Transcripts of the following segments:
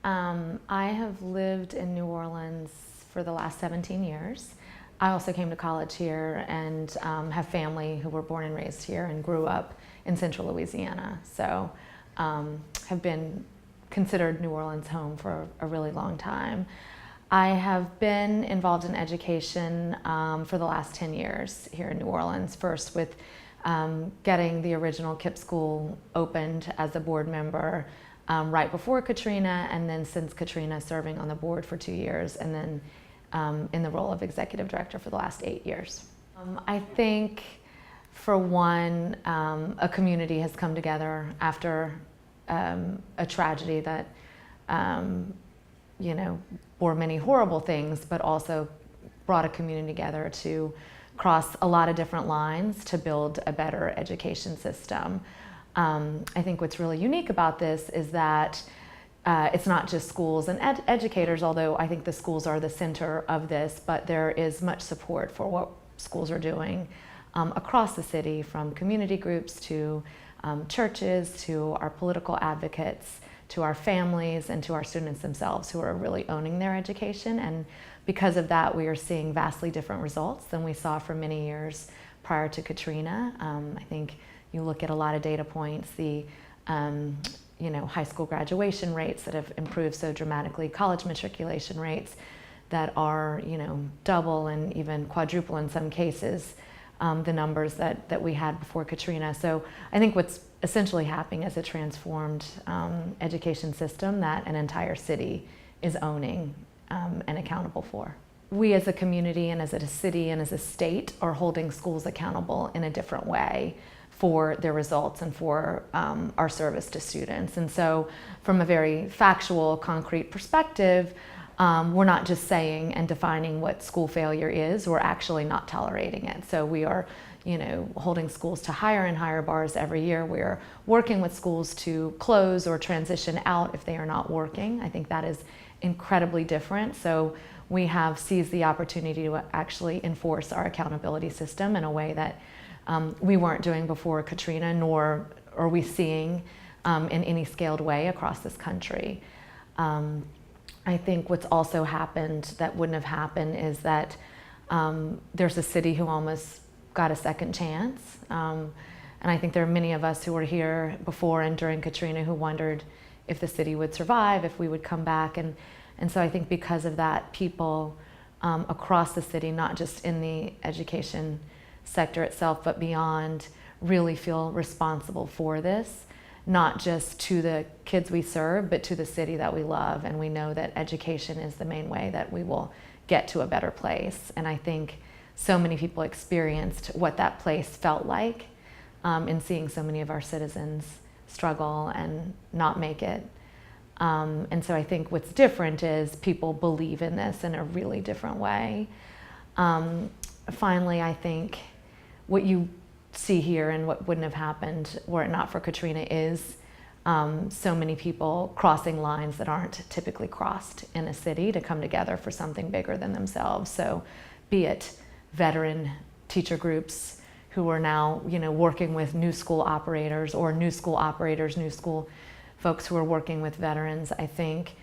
I have lived in New Orleans for the last 17 years. I also came to college here and have family who were born and raised here and grew up in central Louisiana. So have been considered New Orleans home for a really long time. I have been involved in education for the last 10 years here in New Orleans, first with getting the original KIPP school opened as a board member right before Katrina, and then since Katrina serving on the board for 2 years, and then in the role of executive director for the last 8 years. I think, for one, a community has come together after a tragedy that bore many horrible things, but also brought a community together to cross a lot of different lines to build a better education system. I think what's really unique about this is that it's not just schools and educators, although I think the schools are the center of this, but there is much support for what schools are doing across the city, from community groups to churches, to our political advocates, to our families, and to our students themselves who are really owning their education. And because of that, we are seeing vastly different results than we saw for many years prior to Katrina. I think you look at a lot of data points, the high school graduation rates that have improved so dramatically, college matriculation rates that are double and even quadruple in some cases the numbers that we had before Katrina. So I think what's essentially happening is a transformed education system that an entire city is owning and accountable for. We as a community and as a city and as a state are holding schools accountable in a different way for their results and for our service to students. And so from a very factual, concrete perspective, we're not just saying and defining what school failure is, we're actually not tolerating it. So we are holding schools to higher and higher bars every year. We're working with schools to close or transition out if they are not working. I think that is incredibly different. So we have seized the opportunity to actually enforce our accountability system in a way that we weren't doing before Katrina, nor are we seeing in any scaled way across this country. I think what's also happened that wouldn't have happened is that there's a city who almost got a second chance. And I think there are many of us who were here before and during Katrina who wondered if the city would survive, if we would come back. And so I think because of that, people across the city, not just in the education sector itself, but beyond, really feel responsible for this, not just to the kids we serve, but to the city that we love. And we know that education is the main way that we will get to a better place. And I think so many people experienced what that place felt like in seeing so many of our citizens struggle and not make it. And so I think what's different is people believe in this in a really different way. Finally, I think what you see here and what wouldn't have happened were it not for Katrina is so many people crossing lines that aren't typically crossed in a city to come together for something bigger than themselves. So be it veteran teacher groups who are now working with new school operators, or new school operators, new school folks who are working with veterans. I think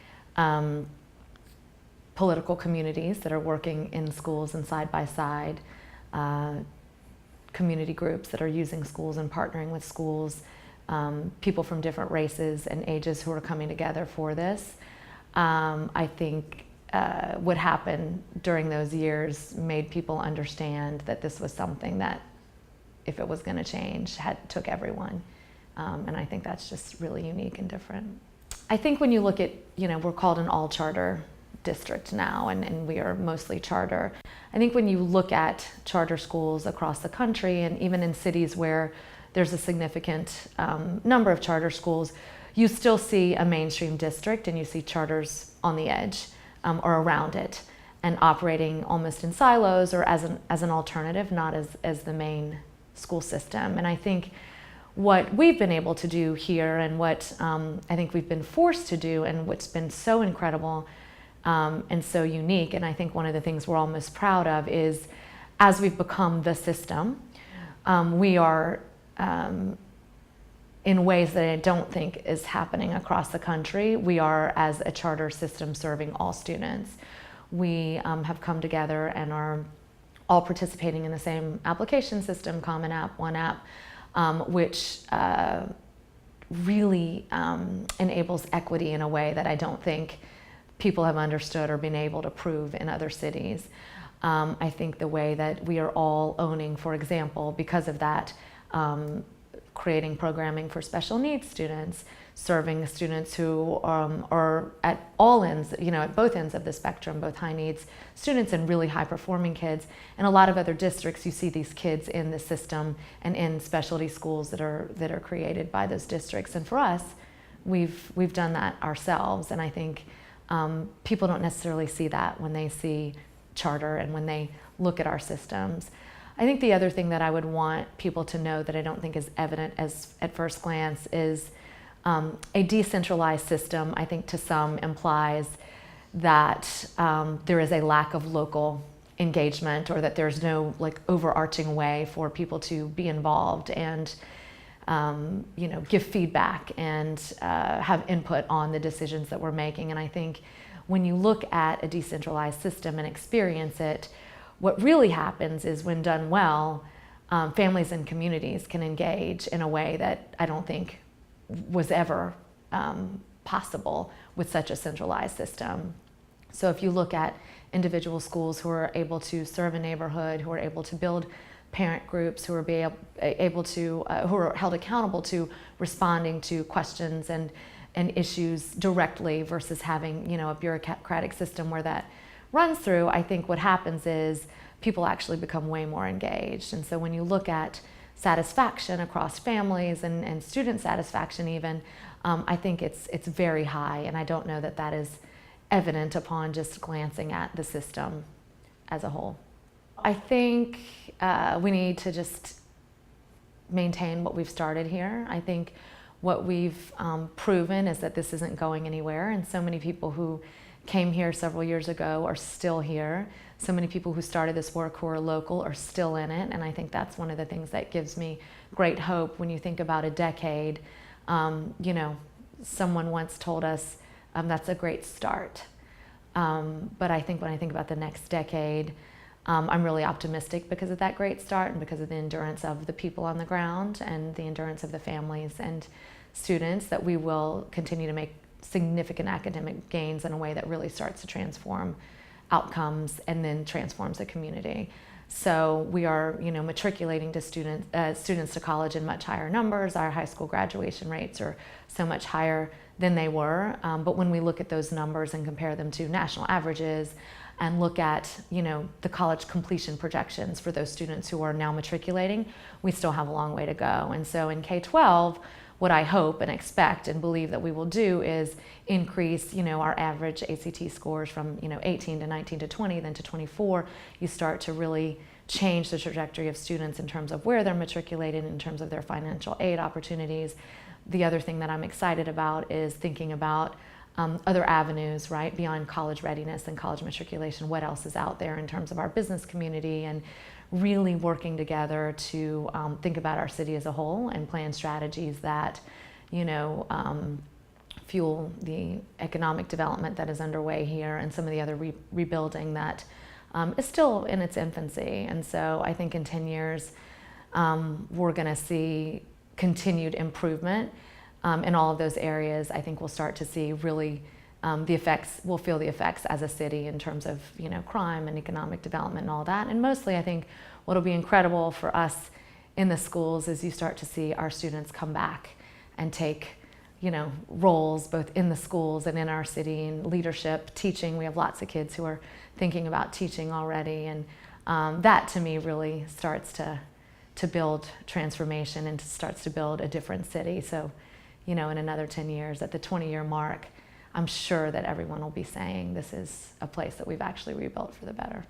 political communities that are working in schools and side by side, community groups that are using schools and partnering with schools, people from different races and ages who are coming together for this. I think what happened during those years made people understand that this was something that, if it was going to change, took everyone. And I think that's just really unique and different. I think when you look at, we're called an all-charter district now, and we are mostly charter. I think when you look at charter schools across the country, and even in cities where there's a significant number of charter schools, you still see a mainstream district and you see charters on the edge or around it and operating almost in silos or as an alternative, not as the main school system. And I think what we've been able to do here, and what I think we've been forced to do, and what's been so incredible and so unique, and I think one of the things we're all most proud of, is as we've become the system, we are in ways that I don't think is happening across the country. We are, as a charter system, serving all students. We have come together and are all participating in the same application system, Common App, One App, which really enables equity in a way that I don't think people have understood or been able to prove in other cities. I think the way that we are all owning, for example, because of that, creating programming for special needs students, serving students who are at all ends, at both ends of the spectrum, both high needs students and really high performing kids. In a lot of other districts, you see these kids in the system and in specialty schools that are created by those districts. And for us, we've done that ourselves. And I think people don't necessarily see that when they see charter and when they look at our systems. I think the other thing that I would want people to know that I don't think is evident as at first glance is a decentralized system, I think to some implies that there is a lack of local engagement, or that there's no overarching way for people to be involved and give feedback and have input on the decisions that we're making. And I think when you look at a decentralized system and experience it, what really happens is, when done well, families and communities can engage in a way that I don't think was ever possible with such a centralized system. So if you look at individual schools who are able to serve a neighborhood, who are able to build parent groups, who are able to, who are held accountable to responding to questions and issues directly versus having a bureaucratic system where that runs through, I think what happens is people actually become way more engaged. And so when you look at satisfaction across families and student satisfaction even, I think it's very high, and I don't know that that is evident upon just glancing at the system as a whole. I think we need to just maintain what we've started here. I think what we've proven is that this isn't going anywhere, and so many people who came here several years ago are still here. So many people who started this work who are local are still in it, and I think that's one of the things that gives me great hope when you think about a decade. Someone once told us that's a great start. But I think when I think about the next decade, I'm really optimistic because of that great start and because of the endurance of the people on the ground and the endurance of the families and students, that we will continue to make significant academic gains in a way that really starts to transform outcomes and then transforms the community. So we are, matriculating to students to college in much higher numbers. Our high school graduation rates are so much higher than they were. But when we look at those numbers and compare them to national averages and look at, the college completion projections for those students who are now matriculating, we still have a long way to go. And so in K-12, what I hope and expect and believe that we will do is increase, our average ACT scores from, 18 to 19 to 20, then to 24. You start to really change the trajectory of students in terms of where they're matriculated, in terms of their financial aid opportunities. The other thing that I'm excited about is thinking about other avenues, right, beyond college readiness and college matriculation. What else is out there in terms of our business community, and really working together to think about our city as a whole and plan strategies that, fuel the economic development that is underway here and some of the other rebuilding that is still in its infancy. And so I think in 10 years, we're going to see continued improvement in all of those areas. I think we'll start to see really we'll feel the effects as a city in terms of, crime and economic development and all that. And mostly I think what'll be incredible for us in the schools is you start to see our students come back and take, roles both in the schools and in our city, and leadership, teaching. We have lots of kids who are thinking about teaching already. And that to me really starts to build transformation and starts to build a different city. So, in another 10 years, at the 20-year mark, I'm sure that everyone will be saying this is a place that we've actually rebuilt for the better.